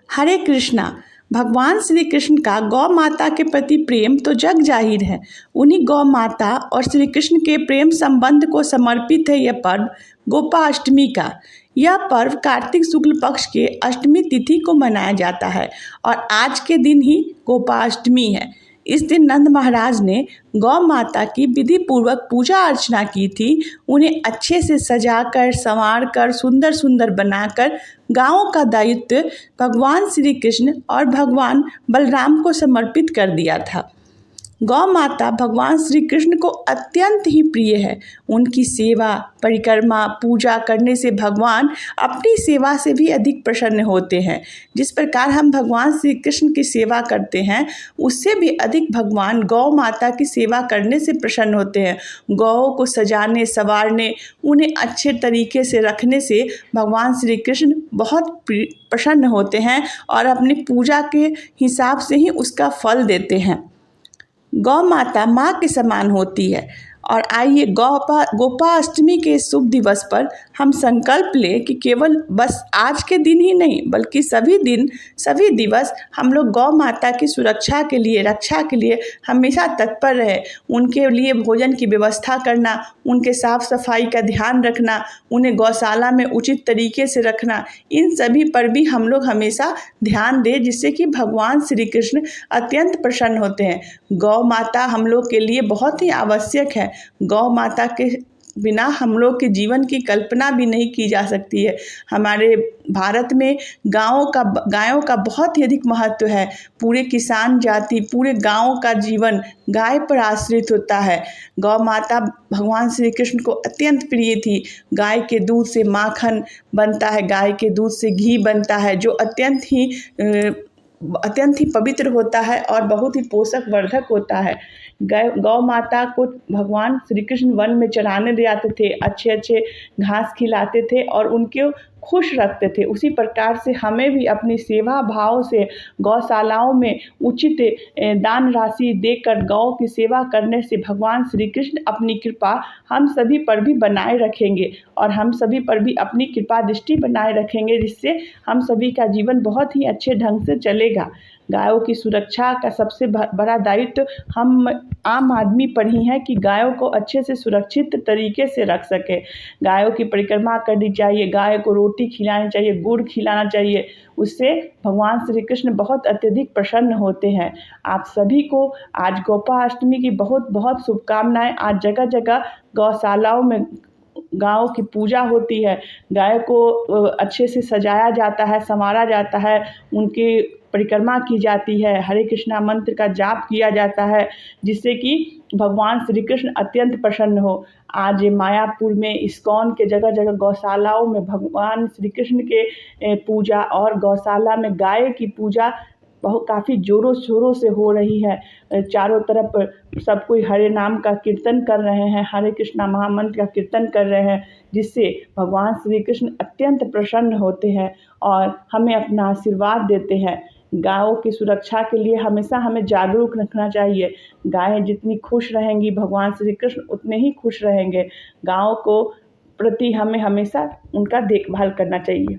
हरे कृष्णा। भगवान श्री कृष्ण का गौ माता के प्रति प्रेम तो जग जाहिर है। उन्हीं गौ माता और श्री कृष्ण के प्रेम संबंध को समर्पित है यह पर्व गोपाष्टमी का। यह पर्व कार्तिक शुक्ल पक्ष के अष्टमी तिथि को मनाया जाता है और आज के दिन ही गोपाष्टमी है। इस दिन नंद महाराज ने गौ माता की विधि पूर्वक पूजा अर्चना की थी। उन्हें अच्छे से सजाकर संवार कर सुंदर सुंदर बनाकर गायों का दायित्व भगवान श्री कृष्ण और भगवान बलराम को समर्पित कर दिया था। गौ माता भगवान श्री कृष्ण को अत्यंत ही प्रिय है। उनकी सेवा परिक्रमा पूजा करने से भगवान अपनी सेवा से भी अधिक प्रसन्न होते हैं। जिस प्रकार हम भगवान श्री कृष्ण की सेवा करते हैं उससे भी अधिक भगवान गौ माता की सेवा करने से प्रसन्न होते हैं। गौओं को सजाने संवारने उन्हें अच्छे तरीके से रखने से भगवान श्री कृष्ण बहुत प्रसन्न होते हैं और अपनी पूजा के हिसाब से ही उसका फल देते हैं। गौ माता माँ के समान होती है। और आइए गोपाष्टमी के शुभ दिवस पर हम संकल्प लें कि केवल बस आज के दिन ही नहीं बल्कि सभी दिन सभी दिवस हम लोग गौ माता की सुरक्षा के लिए रक्षा के लिए हमेशा तत्पर रहे। उनके लिए भोजन की व्यवस्था करना, उनके साफ सफाई का ध्यान रखना, उन्हें गौशाला में उचित तरीके से रखना, इन सभी पर भी हम लोग हमेशा ध्यान दें जिससे कि भगवान श्री कृष्ण अत्यंत प्रसन्न होते हैं। गौ माता हम लोग के लिए बहुत ही आवश्यक है। गौ माता के बिना हम लोग के जीवन की कल्पना भी नहीं की जा सकती है। हमारे भारत में गायों का बहुत ही अधिक महत्व है। पूरे किसान जाति पूरे गाँव का जीवन गाय पर आश्रित होता है। गौ माता भगवान श्री कृष्ण को अत्यंत प्रिय थी। गाय के दूध से माखन बनता है, गाय के दूध से घी बनता है जो अत्यंत ही पवित्र होता है और बहुत ही पोषक वर्धक होता है। गौ माता को भगवान श्री कृष्ण वन में चराने ले जाते थे, अच्छे अच्छे घास खिलाते थे और उनके खुश रखते थे। उसी प्रकार से हमें भी अपनी सेवा भाव से गौशालाओं में उचित दान राशि देकर गौ की सेवा करने से भगवान श्री कृष्ण अपनी कृपा हम सभी पर भी बनाए रखेंगे और हम सभी पर भी अपनी कृपा दृष्टि बनाए रखेंगे, जिससे हम सभी का जीवन बहुत ही अच्छे ढंग से चलेगा। गायों की सुरक्षा का सबसे बड़ा दायित्व हम आम आदमी पर ही है कि गायों को अच्छे से सुरक्षित तरीके से रख सके। गायों की परिक्रमा करनी चाहिए, गाय को रोटी खिलानी चाहिए, गुड़ खिलाना चाहिए। उससे भगवान श्री कृष्ण बहुत अत्यधिक प्रसन्न होते हैं। आप सभी को आज गोपाष्टमी की बहुत बहुत शुभकामनाएं। आज जगह जगह गौशालाओं में गायों की पूजा होती है। गाय को अच्छे से सजाया जाता है, संवारा जाता है, उनकी परिक्रमा की जाती है, हरे कृष्णा मंत्र का जाप किया जाता है जिससे कि भगवान श्री कृष्ण अत्यंत प्रसन्न हो। आज मायापुर में इस्कॉन के जगह जगह गौशालाओं में भगवान श्री कृष्ण के पूजा और गौशाला में गाय की पूजा बहुत काफ़ी ज़ोरों शोरों से हो रही है। चारों तरफ सब कोई हरे नाम का कीर्तन कर रहे हैं, हरे कृष्णा महामंत्र का कीर्तन कर रहे हैं जिससे भगवान श्री कृष्ण अत्यंत प्रसन्न होते हैं और हमें अपना आशीर्वाद देते हैं। गायों की सुरक्षा के लिए हमेशा हमें जागरूक रखना चाहिए। गायें जितनी खुश रहेंगी भगवान श्री कृष्ण उतने ही खुश रहेंगे। गायों को प्रति हमें हमेशा उनका देखभाल करना चाहिए।